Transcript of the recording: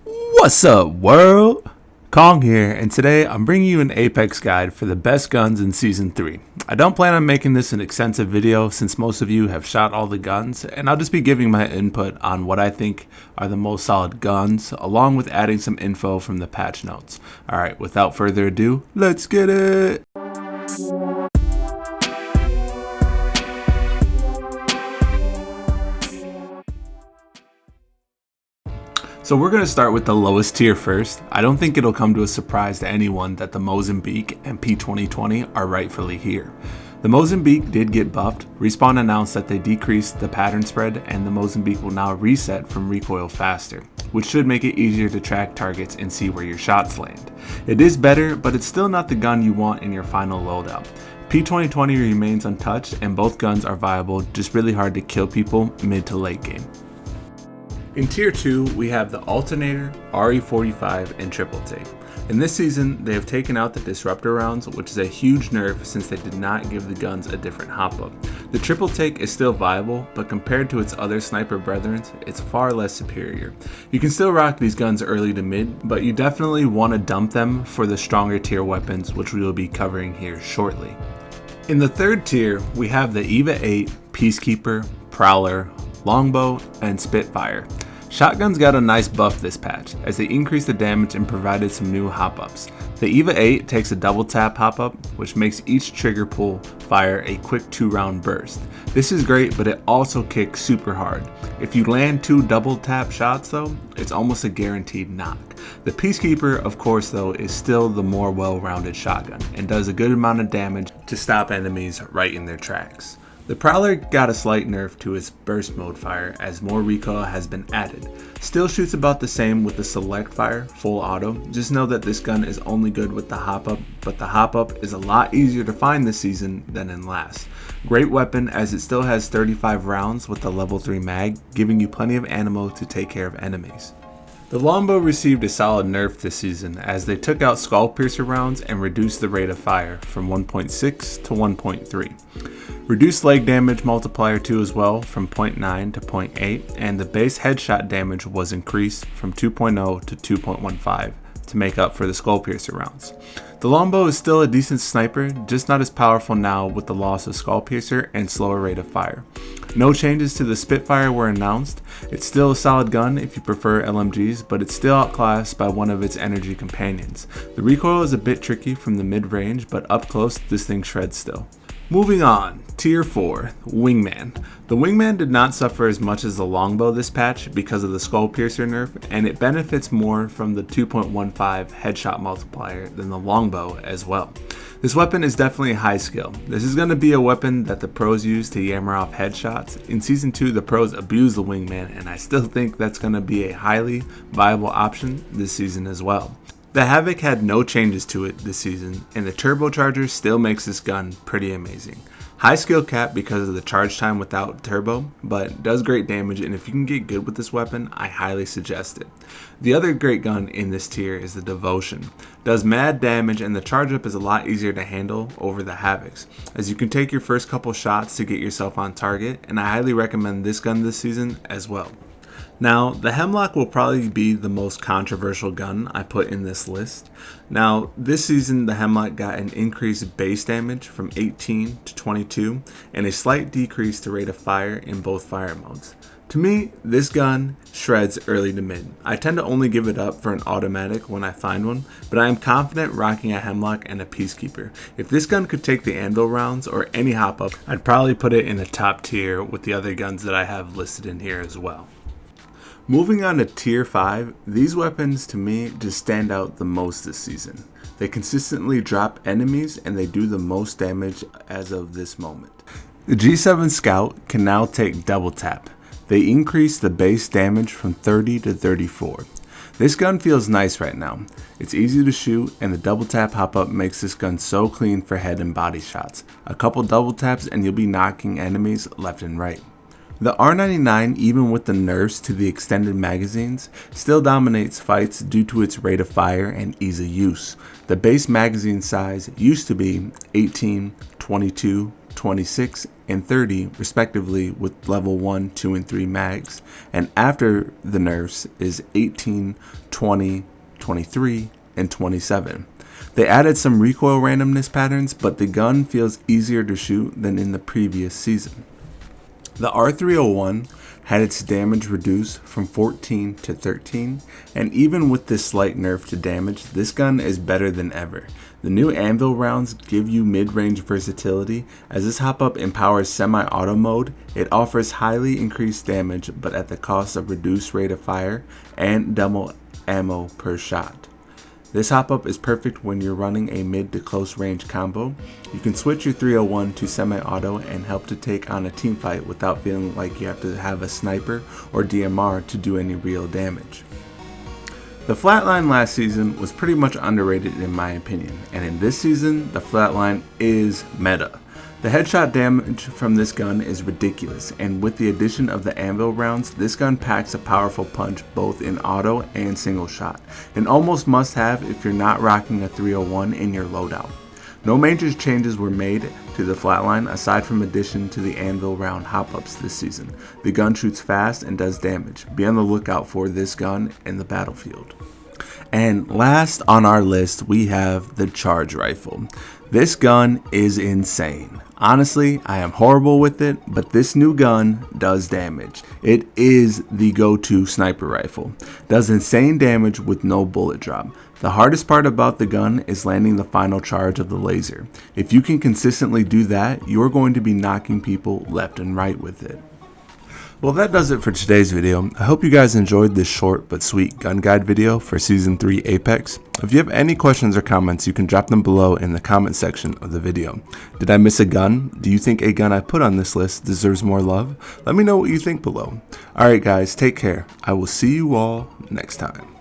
What's up, world? Kong here, and today I'm bringing you an Apex guide for the best guns in Season 3. I don't plan on making this an extensive video since most of you have shot all the guns, and I'll just be giving my input on what I think are the most solid guns, along with adding some info from the patch notes. Alright, without further ado, let's get it! So we're going to start with the lowest tier first. I don't think it'll come to a surprise to anyone that the Mozambique and P2020 are rightfully here. The Mozambique did get buffed. Respawn announced that they decreased the pattern spread and the Mozambique will now reset from recoil faster, which should make it easier to track targets and see where your shots land. It is better, but it's still not the gun you want in your final loadout. P2020 remains untouched and both guns are viable, just really hard to kill people mid to late game. In Tier 2, we have the Alternator, RE45, and Triple Take. In this season, they have taken out the Disruptor rounds, which is a huge nerf since they did not give the guns a different hop-up. The Triple Take is still viable, but compared to its other sniper brethren, it's far less superior. You can still rock these guns early to mid, but you definitely want to dump them for the stronger tier weapons, which we will be covering here shortly. In the third tier, we have the EVA 8, Peacekeeper, Prowler, Longbow, and Spitfire. Shotguns got a nice buff this patch, as they increased the damage and provided some new hop-ups. The EVA 8 takes a double tap hop-up, which makes each trigger pull fire a quick 2-round burst. This is great, but it also kicks super hard. If you land 2 double tap shots though, it's almost a guaranteed knock. The Peacekeeper, of course though, is still the more well-rounded shotgun, and does a good amount of damage to stop enemies right in their tracks. The Prowler got a slight nerf to its burst mode fire as more recoil has been added. Still shoots about the same with the select fire, full auto. Just know that this gun is only good with the hop up, but the hop up is a lot easier to find this season than in last. Great weapon as it still has 35 rounds with the level 3 mag, giving you plenty of ammo to take care of enemies. The Longbow received a solid nerf this season as they took out skull piercer rounds and reduced the rate of fire from 1.6 to 1.3. Reduced leg damage multiplier 2 as well from 0.9 to 0.8, and the base headshot damage was increased from 2.0 to 2.15 to make up for the skull piercer rounds. The Longbow is still a decent sniper, just not as powerful now with the loss of skull piercer and slower rate of fire. No changes to the Spitfire were announced. It's still a solid gun if you prefer LMGs, but it's still outclassed by one of its energy companions. The recoil is a bit tricky from the mid-range, but up close this thing shreds still. Moving on, Tier 4, Wingman. The Wingman did not suffer as much as the Longbow this patch because of the skull piercer nerf, and it benefits more from the 2.15 headshot multiplier than the Longbow as well. This weapon is definitely high skill. This is going to be a weapon that the pros use to yammer off headshots. In Season 2, the pros abuse the Wingman, and I still think that's going to be a highly viable option this season as well. The Havoc had no changes to it this season, and the turbocharger still makes this gun pretty amazing. High skill cap because of the charge time without turbo, but does great damage, and if you can get good with this weapon, I highly suggest it. The other great gun in this tier is the Devotion. Does mad damage, and the charge up is a lot easier to handle over the Havocs, as you can take your first couple shots to get yourself on target, and I highly recommend this gun this season as well. Now, the Hemlock will probably be the most controversial gun I put in this list. Now, this season the Hemlock got an increased base damage from 18 to 22 and a slight decrease to rate of fire in both fire modes. To me, this gun shreds early to mid. I tend to only give it up for an automatic when I find one, but I am confident rocking a Hemlock and a Peacekeeper. If this gun could take the Anvil rounds or any hop up, I'd probably put it in the top tier with the other guns that I have listed in here as well. Moving on to Tier 5, these weapons to me just stand out the most this season. They consistently drop enemies and they do the most damage as of this moment. The G7 Scout can now take double tap. They increase the base damage from 30 to 34. This gun feels nice right now. It's easy to shoot and the double tap hop up makes this gun so clean for head and body shots. A couple double taps and you'll be knocking enemies left and right. The R99, even with the nerfs to the extended magazines, still dominates fights due to its rate of fire and ease of use. The base magazine size used to be 18, 22, 26, and 30 respectively with level 1, 2, and 3 mags, and after the nerfs is 18, 20, 23, and 27. They added some recoil randomness patterns, but the gun feels easier to shoot than in the previous season. The R301 had its damage reduced from 14 to 13, and even with this slight nerf to damage, this gun is better than ever. The new anvil rounds give you mid-range versatility. As this hop-up empowers semi-auto mode, it offers highly increased damage but at the cost of reduced rate of fire and double ammo per shot. This hop-up is perfect when you're running a mid to close range combo. You can switch your 301 to semi-auto and help to take on a team fight without feeling like you have to have a sniper or DMR to do any real damage. The Flatline last season was pretty much underrated in my opinion, and in this season, the Flatline is meta. The headshot damage from this gun is ridiculous, and with the addition of the anvil rounds, this gun packs a powerful punch both in auto and single shot, an almost must have if you're not rocking a 301 in your loadout. No major changes were made to the Flatline aside from addition to the anvil round hop-ups this season. The gun shoots fast and does damage. Be on the lookout for this gun in the battlefield. And last on our list, we have the charge rifle. This gun is insane. Honestly, I am horrible with it, but this new gun does damage. It is the go-to sniper rifle. Does insane damage with no bullet drop. The hardest part about the gun is landing the final charge of the laser. If you can consistently do that, you're going to be knocking people left and right with it. Well, that does it for today's video. I hope you guys enjoyed this short but sweet gun guide video for Season 3 Apex. If you have any questions or comments, you can drop them below in the comment section of the video. Did I miss a gun? Do you think a gun I put on this list deserves more love? Let me know what you think below. Alright guys, take care. I will see you all next time.